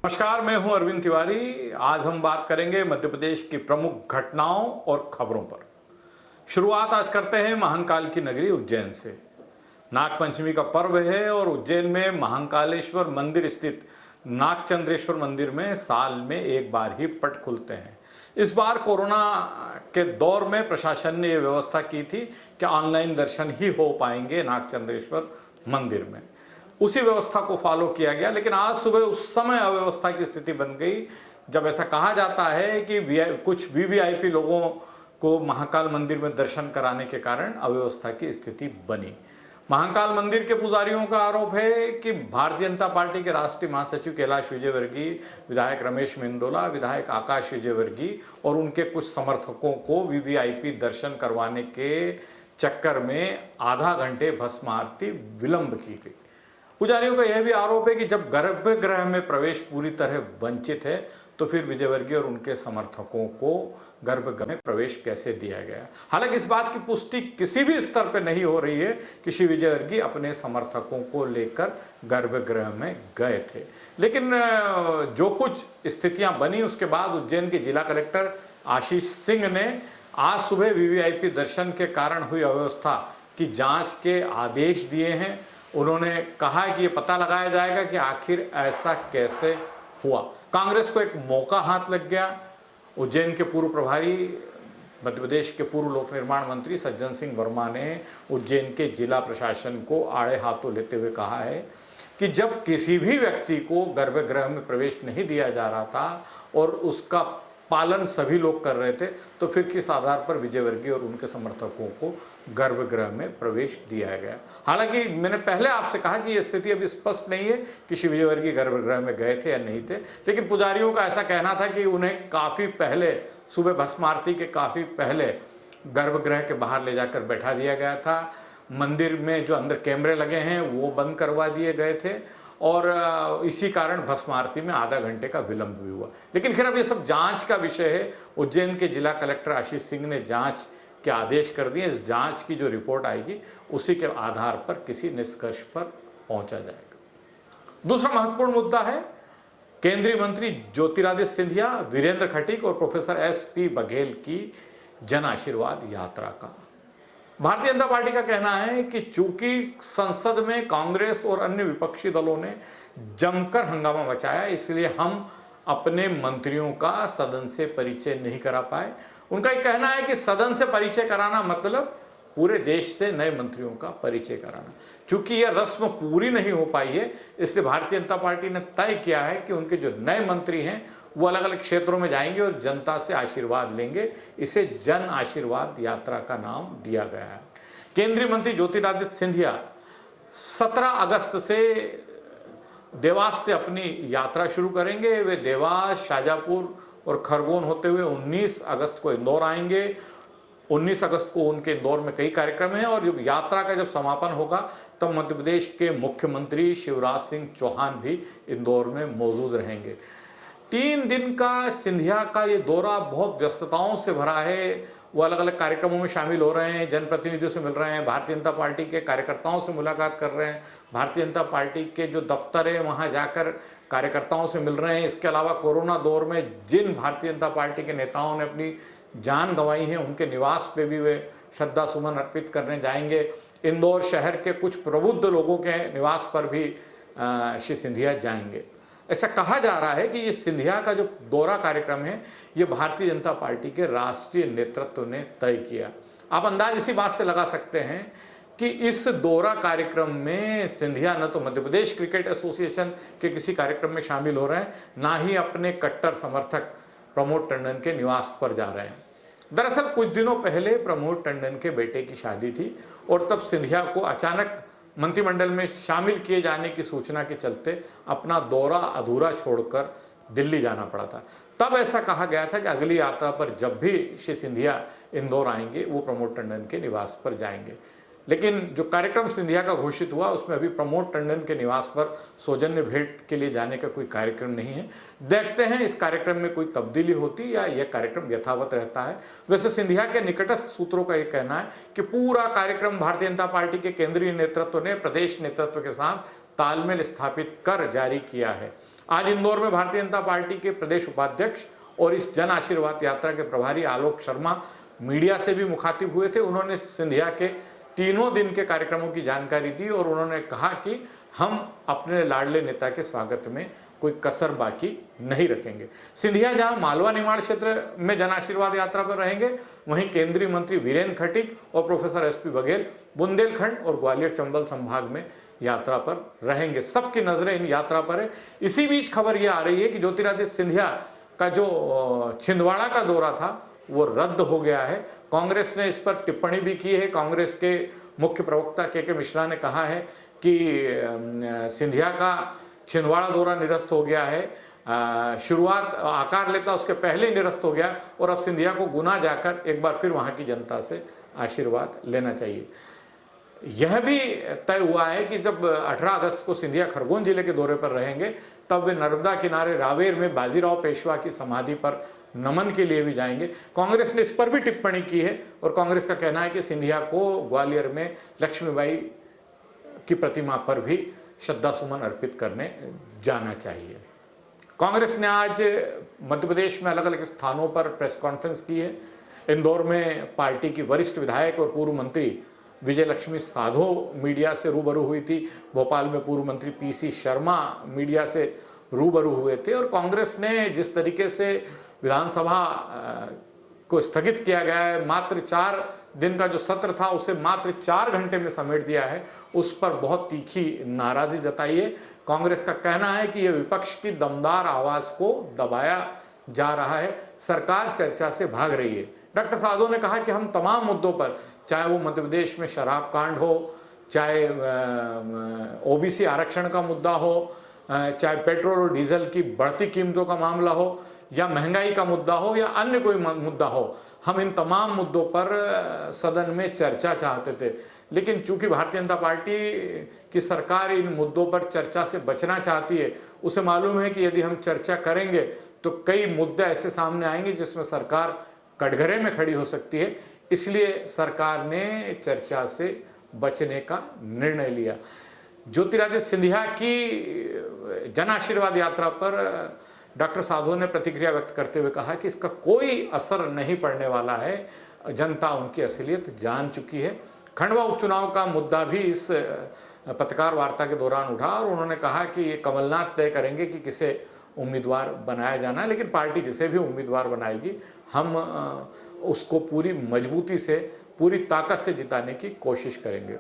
नमस्कार, मैं हूं अरविंद तिवारी। आज हम बात करेंगे मध्य प्रदेश की प्रमुख घटनाओं और खबरों पर। शुरुआत आज करते हैं महाकाल की नगरी उज्जैन से। नागपंचमी का पर्व है और उज्जैन में महाकालेश्वर मंदिर स्थित नागचंद्रेश्वर मंदिर में साल में एक बार ही पट खुलते हैं। इस बार कोरोना के दौर में प्रशासन ने यह व्यवस्था की थी कि ऑनलाइन दर्शन ही हो पाएंगे नागचंद्रेश्वर मंदिर में। उसी व्यवस्था को फॉलो किया गया, लेकिन आज सुबह उस समय अव्यवस्था की स्थिति बन गई जब ऐसा कहा जाता है कि कुछ वीवीआईपी लोगों को महाकाल मंदिर में दर्शन कराने के कारण अव्यवस्था की स्थिति बनी। महाकाल मंदिर के पुजारियों का आरोप है कि भारतीय जनता पार्टी के राष्ट्रीय महासचिव कैलाश विजयवर्गीय, विधायक रमेश मेंदोला, विधायक आकाश विजयवर्गीय और उनके कुछ समर्थकों को वीवीआईपी दर्शन करवाने के चक्कर में आधा घंटे भस्म आरती विलंब की गई। पुजारियों का यह भी आरोप है कि जब गर्भगृह में प्रवेश पूरी तरह वंचित है तो फिर विजयवर्गीय और उनके समर्थकों को गर्भगृह में प्रवेश कैसे दिया गया। हालांकि इस बात की पुष्टि किसी भी स्तर पर नहीं हो रही है कि श्री विजयवर्गीय अपने समर्थकों को लेकर गर्भगृह में गए थे। लेकिन जो कुछ स्थितियां बनी उसके बाद उज्जैन के जिला कलेक्टर आशीष सिंह ने आज सुबह वीवीआईपी दर्शन के कारण हुई अव्यवस्था की जांच के आदेश दिए हैं। उन्होंने कहा कि ये पता लगाया जाएगा कि आखिर ऐसा कैसे हुआ। कांग्रेस को एक मौका हाथ लग गया। उज्जैन के पूर्व प्रभारी, मध्य प्रदेश के पूर्व लोक निर्माण मंत्री सज्जन सिंह वर्मा ने उज्जैन के जिला प्रशासन को आड़े हाथों लेते हुए कहा है कि जब किसी भी व्यक्ति को गर्भगृह में प्रवेश नहीं दिया जा रहा था और उसका पालन सभी लोग कर रहे थे तो फिर किस आधार पर विजयवर्गीय और उनके समर्थकों को गर्भगृह में प्रवेश दिया गया। हालांकि मैंने पहले आपसे कहा कि यह स्थिति अभी स्पष्ट नहीं है कि श्री विजयवर्गीय गर्भगृह में गए थे या नहीं थे, लेकिन पुजारियों का ऐसा कहना था कि उन्हें काफी पहले, सुबह भस्म आरती के काफी पहले गर्भगृह के बाहर ले जाकर बैठा दिया गया था। मंदिर में जो अंदर कैमरे लगे हैं वो बंद करवा दिए गए थे और इसी कारण भस्म आरती में आधा घंटे का विलंब भी हुआ। लेकिन फिर अब ये सब जांच का विषय है। उज्जैन के जिला कलेक्टर आशीष सिंह ने जांच के आदेश कर दिए। इस जांच की जो रिपोर्ट आएगी उसी के आधार पर किसी निष्कर्ष पर पहुंचा जाएगा। दूसरा महत्वपूर्ण मुद्दा है केंद्रीय मंत्री ज्योतिरादित्य सिंधिया, वीरेंद्र खटीक और प्रोफेसर एस.पी. बघेल की जन आशीर्वाद यात्रा का। भारतीय जनता पार्टी का कहना है कि चूंकि संसद में कांग्रेस और अन्य विपक्षी दलों ने जमकर हंगामा मचाया, इसलिए हम अपने मंत्रियों का सदन से परिचय नहीं करा पाए। उनका एक कहना है कि सदन से परिचय कराना मतलब पूरे देश से नए मंत्रियों का परिचय कराना। चूंकि यह रस्म पूरी नहीं हो पाई है, इसलिए भारतीय जनता पार्टी ने तय किया है कि उनके जो नए मंत्री हैं वो अलग अलग क्षेत्रों में जाएंगे और जनता से आशीर्वाद लेंगे। इसे जन आशीर्वाद यात्रा का नाम दिया गया है। केंद्रीय मंत्री ज्योतिरादित्य सिंधिया 17 अगस्त से देवास से अपनी यात्रा शुरू करेंगे। वे देवास, शाजापुर और खरगोन होते हुए 19 अगस्त को इंदौर आएंगे। 19 अगस्त को उनके इंदौर में कई कार्यक्रम हैं और यात्रा का जब समापन होगा तब मध्य प्रदेश के मुख्यमंत्री शिवराज सिंह चौहान भी इंदौर में मौजूद रहेंगे। 3 दिन का सिंधिया का ये दौरा बहुत व्यस्तताओं से भरा है। वो अलग अलग कार्यक्रमों में शामिल हो रहे हैं, जनप्रतिनिधियों से मिल रहे हैं, भारतीय जनता पार्टी के कार्यकर्ताओं से मुलाकात कर रहे हैं, भारतीय जनता पार्टी के जो दफ्तर है वहाँ जाकर कार्यकर्ताओं से मिल रहे हैं। इसके अलावा कोरोना दौर में जिन भारतीय जनता पार्टी के नेताओं ने अपनी जान गंवाई है उनके निवास पे भी वे श्रद्धा सुमन अर्पित करने जाएंगे। इंदौर शहर के कुछ प्रबुद्ध लोगों के निवास पर भी श्री सिंधिया जाएंगे। ऐसा कहा जा रहा है कि ये सिंधिया का जो दौरा कार्यक्रम है ये भारतीय जनता पार्टी के राष्ट्रीय नेतृत्व ने तय किया। आप अंदाज इसी बात से लगा सकते हैं कि इस दौरा कार्यक्रम में सिंधिया न तो मध्य प्रदेश क्रिकेट एसोसिएशन के किसी कार्यक्रम में शामिल हो रहे हैं, ना ही अपने कट्टर समर्थक प्रमोद टंडन के निवास पर जा रहे हैं। दरअसल कुछ दिनों पहले प्रमोद टंडन के बेटे की शादी थी और तब सिंधिया को अचानक मंत्रिमंडल में शामिल किए जाने की सूचना के चलते अपना दौरा अधूरा छोड़कर दिल्ली जाना पड़ा था। तब ऐसा कहा गया था कि अगली यात्रा पर जब भी श्री सिंधिया इंदौर आएंगे वो प्रमोद टंडन के निवास पर जाएंगे। लेकिन जो कार्यक्रम सिंधिया का घोषित हुआ उसमें अभी प्रमोद टंडन के निवास पर सौजन्य भेंट के लिए जाने का कोई कार्यक्रम नहीं है। देखते हैं इस कार्यक्रम में कोई तब्दीली होती या यह कार्यक्रम यथावत रहता है। वैसे सिंधिया के निकटस्थ सूत्रों का यह कहना है कि पूरा कार्यक्रम भारतीय जनता पार्टी के केंद्रीय नेतृत्व ने प्रदेश नेतृत्व के साथ तालमेल स्थापित कर जारी किया है। आज इंदौर में भारतीय जनता पार्टी के प्रदेश उपाध्यक्ष और इस जन आशीर्वाद यात्रा के प्रभारी आलोक शर्मा मीडिया से भी मुखातिब हुए थे। उन्होंने सिंधिया के तीनों दिन के कार्यक्रमों की जानकारी दी और उन्होंने कहा कि हम अपने लाडले नेता के स्वागत में कोई कसर बाकी नहीं रखेंगे। सिंधिया जहां मालवा निमाड़ क्षेत्र में जन आशीर्वाद यात्रा पर रहेंगे, वहीं केंद्रीय मंत्री वीरेंद्र खटीक और प्रोफेसर एसपी बघेल बुंदेलखंड और ग्वालियर चंबल संभाग में यात्रा पर रहेंगे। सबकी नजरें इन यात्रा पर है। इसी बीच खबर यह आ रही है कि ज्योतिरादित्य सिंधिया का जो छिंदवाड़ा का दौरा था वो रद्द हो गया है। कांग्रेस ने इस पर टिप्पणी भी की है। कांग्रेस के मुख्य प्रवक्ता के मिश्रा ने कहा है कि सिंधिया का छिंदवाड़ा दौरा निरस्त हो गया है। शुरुआत आकार लेता उसके पहले ही निरस्त हो गया और अब सिंधिया को गुना जाकर एक बार फिर वहां की जनता से आशीर्वाद लेना चाहिए। यह भी तय हुआ है कि जब 18 अगस्त को सिंधिया खरगोन जिले के दौरे पर रहेंगे तब वे नर्मदा किनारे रावेर में बाजीराव पेशवा की समाधि पर नमन के लिए भी जाएंगे। कांग्रेस ने इस पर भी टिप्पणी की है और कांग्रेस का कहना है कि सिंधिया को ग्वालियर में लक्ष्मीबाई की प्रतिमा पर भी श्रद्धा सुमन अर्पित करने जाना चाहिए। कांग्रेस ने आज मध्य प्रदेश में अलग अलग स्थानों पर प्रेस कॉन्फ्रेंस की है। इंदौर में पार्टी की वरिष्ठ विधायक और पूर्व मंत्री विजय लक्ष्मी साधो मीडिया से रूबरू हुई थी। भोपाल में पूर्व मंत्री पीसी शर्मा मीडिया से रूबरू हुए थे और कांग्रेस ने जिस तरीके से विधानसभा को स्थगित किया गया है, मात्र 4 दिन का जो सत्र था उसे मात्र 4 घंटे में समेट दिया है, उस पर बहुत तीखी नाराजगी जताई है। कांग्रेस का कहना है कि यह विपक्ष की दमदार आवाज को दबाया जा रहा है, सरकार चर्चा से भाग रही है। डॉक्टर साधो ने कहा कि हम तमाम मुद्दों पर, चाहे वो मध्य प्रदेश में शराब कांड हो, चाहे ओबीसी आरक्षण का मुद्दा हो, चाहे पेट्रोल और डीजल की बढ़ती कीमतों का मामला हो, या महंगाई का मुद्दा हो, या अन्य कोई मुद्दा हो, हम इन तमाम मुद्दों पर सदन में चर्चा चाहते थे। लेकिन चूंकि भारतीय जनता पार्टी की सरकार इन मुद्दों पर चर्चा से बचना चाहती है, उसे मालूम है कि यदि हम चर्चा करेंगे तो कई मुद्दे ऐसे सामने आएंगे जिसमें सरकार कटघरे में खड़ी हो सकती है। इसलिए सरकार ने चर्चा से बचने का निर्णय लिया। ज्योतिरादित्य सिंधिया की जन आशीर्वाद यात्रा पर डॉक्टर साधो ने प्रतिक्रिया व्यक्त करते हुए कहा कि इसका कोई असर नहीं पड़ने वाला है, जनता उनकी असलियत जान चुकी है। खंडवा उपचुनाव का मुद्दा भी इस पत्रकार वार्ता के दौरान उठा और उन्होंने कहा कि ये कमलनाथ तय करेंगे कि किसे उम्मीदवार बनाया जाना है, लेकिन पार्टी जिसे भी उम्मीदवार बनाएगी हम उसको पूरी मजबूती से, पूरी ताकत से जिताने की कोशिश करेंगे।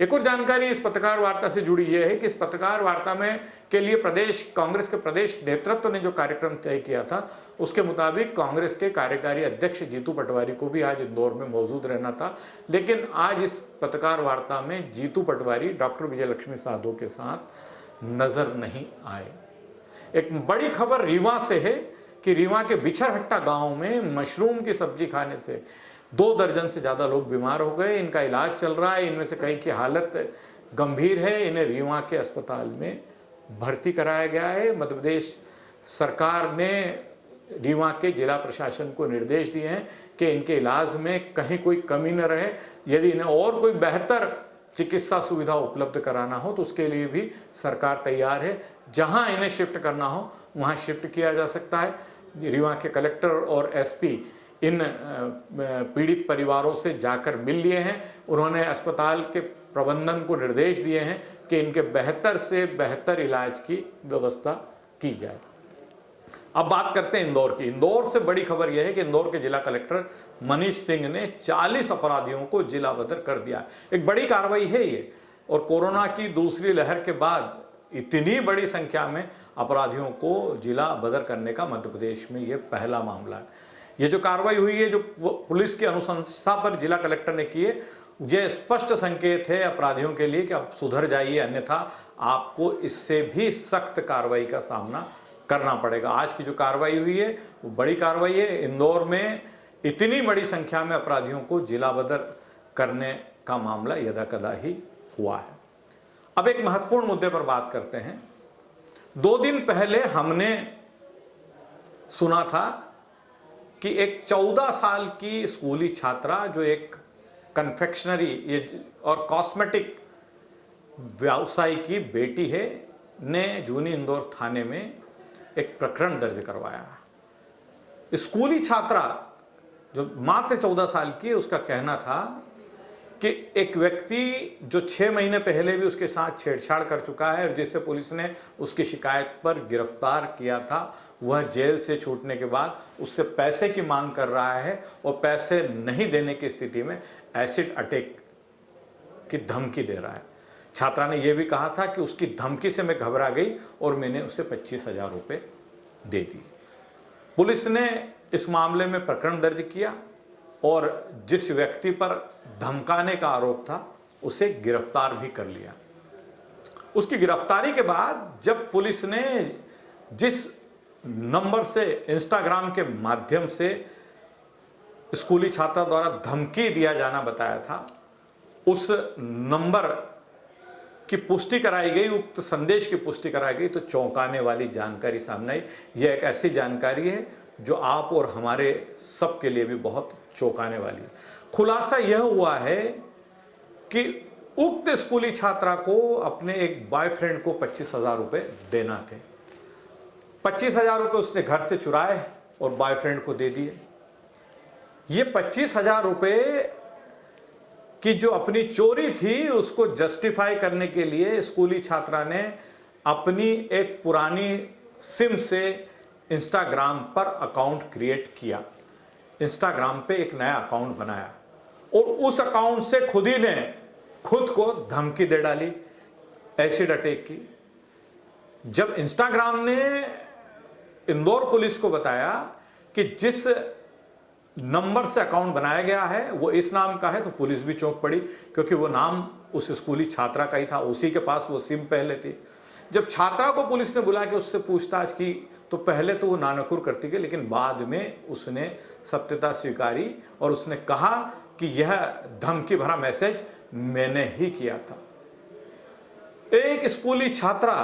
एक और जानकारी इस पत्रकार वार्ता से जुड़ी यह है कि इस पत्रकार वार्ता में के लिए प्रदेश कांग्रेस के प्रदेश नेतृत्व ने जो कार्यक्रम तय किया था उसके मुताबिक कांग्रेस के कार्यकारी अध्यक्ष जीतू पटवारी को भी आज इंदौर में मौजूद रहना था, लेकिन आज इस पत्रकार वार्ता में जीतू पटवारी डॉक्टर विजय लक्ष्मी साधो के साथ नजर नहीं आए। एक बड़ी खबर रीवा से है कि रीवा के बिछरहट्टा गांव में मशरूम की सब्जी खाने से 2 दर्जन से ज्यादा लोग बीमार हो गए। इनका इलाज चल रहा है, इनमें से कई की हालत गंभीर है। इन्हें रीवा के अस्पताल में भर्ती कराया गया है। मध्य प्रदेश सरकार ने रीवा के जिला प्रशासन को निर्देश दिए हैं कि इनके इलाज में कहीं कोई कमी न रहे। यदि इन्हें और कोई बेहतर चिकित्सा सुविधा उपलब्ध कराना हो तो उसके लिए भी सरकार तैयार है। जहां इन्हें शिफ्ट करना हो वहां शिफ्ट किया जा सकता है। रीवा के कलेक्टर और एसपी इन पीड़ित परिवारों से जाकर मिल लिए हैं। उन्होंने अस्पताल के प्रबंधन को निर्देश दिए हैं कि इनके बेहतर से बेहतर इलाज की व्यवस्था की जाए। अब बात करते हैं इंदौर की। इंदौर से बड़ी खबर यह है कि इंदौर के जिला कलेक्टर मनीष सिंह ने 40 अपराधियों को जिला बदर कर दिया। एक बड़ी कार्रवाई है ये, और कोरोना की दूसरी लहर के बाद इतनी बड़ी संख्या में अपराधियों को जिला बदर करने का मध्य प्रदेश में यह पहला मामला है। ये जो कार्रवाई हुई है, जो पुलिस की अनुशंसा पर जिला कलेक्टर ने की है, यह स्पष्ट संकेत है अपराधियों के लिए कि अब सुधर जाइए, अन्यथा आपको इससे भी सख्त कार्रवाई का सामना करना पड़ेगा। आज की जो कार्रवाई हुई है वो बड़ी कार्रवाई है। इंदौर में इतनी बड़ी संख्या में अपराधियों को जिला बदर करने का मामला यदाकदा ही हुआ है। अब एक महत्वपूर्ण मुद्दे पर बात करते हैं। 2 दिन पहले हमने सुना था कि एक 14 साल की स्कूली छात्रा जो एक कन्फेक्शनरी और कॉस्मेटिक व्यवसायी की बेटी है, ने जूनी इंदौर थाने में एक प्रकरण दर्ज करवाया। स्कूली छात्रा जो मात्र 14 साल की है, उसका कहना था कि एक व्यक्ति जो 6 महीने पहले भी उसके साथ छेड़छाड़ कर चुका है और जिसे पुलिस ने उसकी शिकायत पर गिरफ्तार किया था, वह जेल से छूटने के बाद उससे पैसे की मांग कर रहा है और पैसे नहीं देने की स्थिति में एसिड अटैक की धमकी दे रहा है। छात्रा ने यह भी कहा था कि उसकी धमकी से मैं घबरा गई और मैंने उसे 25,000 रुपये दे दिए। पुलिस ने इस मामले में प्रकरण दर्ज किया और जिस व्यक्ति पर धमकाने का आरोप था उसे गिरफ्तार भी कर लिया। उसकी गिरफ्तारी के बाद जब पुलिस ने जिस नंबर से इंस्टाग्राम के माध्यम से स्कूली छात्रा द्वारा धमकी दिया जाना बताया था, उस नंबर की पुष्टि कराई गई, उक्त संदेश की पुष्टि कराई गई, तो चौंकाने वाली जानकारी सामने आई। यह एक ऐसी जानकारी है जो आप और हमारे सबके लिए भी बहुत चौंकाने वाली है। खुलासा यह हुआ है कि उक्त स्कूली छात्रा को अपने एक बॉयफ्रेंड को 25,000 रुपये देना थे। 25,000 रुपये उसने घर से चुराए और बॉयफ्रेंड को दे दिए। ये 25,000 रुपये की जो अपनी चोरी थी उसको जस्टिफाई करने के लिए स्कूली छात्रा ने अपनी एक पुरानी सिम से इंस्टाग्राम पर अकाउंट क्रिएट किया। इंस्टाग्राम पे एक नया अकाउंट बनाया और उस अकाउंट से खुद ही ने खुद को धमकी दे डाली एसिड अटैक की। जब इंस्टाग्राम ने इंदौर पुलिस को बताया कि जिस नंबर से अकाउंट बनाया गया है वो इस नाम का है, तो पुलिस भी चौंक पड़ी, क्योंकि वो नाम उस स्कूली छात्रा का ही था, उसी के पास वो सिम पहले थी। जब छात्रा को पुलिस ने बुला के उससे पूछताछ की तो पहले तो वो नानकुर करती गई, लेकिन बाद में उसने सत्यता स्वीकारी और उसने कहा कि यह धमकी भरा मैसेज मैंने ही किया था। एक स्कूली छात्रा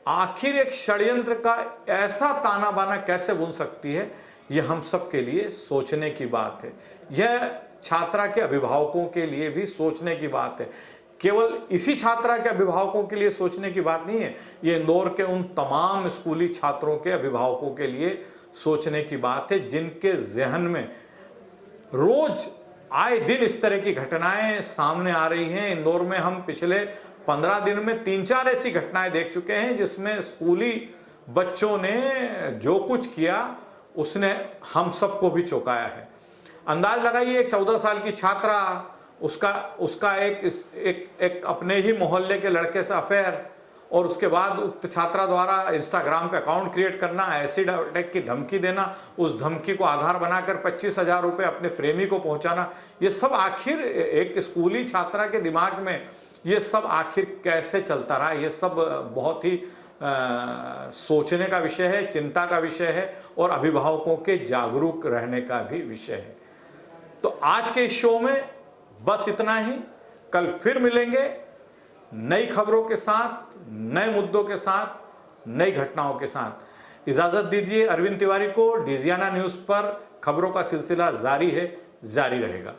आखिर एक षड्यंत्र का ऐसा ताना बाना कैसे बुन सकती है, यह हम सब के लिए सोचने की बात है। यह छात्रा के अभिभावकों के लिए भी सोचने की बात है। केवल इसी छात्रा के अभिभावकों के लिए सोचने की बात नहीं है, ये इंदौर के उन तमाम स्कूली छात्रों के अभिभावकों के लिए सोचने की बात है जिनके जहन में रोज आए दिन इस तरह की घटनाएं सामने आ रही हैं। इंदौर में हम पिछले 15 दिन में 3-4 ऐसी घटनाएं देख चुके हैं जिसमें स्कूली बच्चों ने जो कुछ किया उसने हम सबको भी चौंकाया है। अंदाज लगाइए, एक 14 साल की छात्रा, उसका एक अपने ही मोहल्ले के लड़के से अफेयर, और उसके बाद उक्त छात्रा द्वारा इंस्टाग्राम पे अकाउंट क्रिएट करना, एसिड अटैक की धमकी देना, उस धमकी को आधार बनाकर 25,000 रुपये अपने प्रेमी को पहुंचाना, ये सब आखिर एक स्कूली छात्रा के दिमाग में ये सब आखिर कैसे चलता रहा, ये सब बहुत ही सोचने का विषय है, चिंता का विषय है और अभिभावकों के जागरूक रहने का भी विषय है। तो आज के इस शो में बस इतना ही। कल फिर मिलेंगे नई खबरों के साथ, नए मुद्दों के साथ, नई घटनाओं के साथ। इजाजत दीजिए अरविंद तिवारी को। डिजियाना न्यूज पर खबरों का सिलसिला जारी है, जारी रहेगा।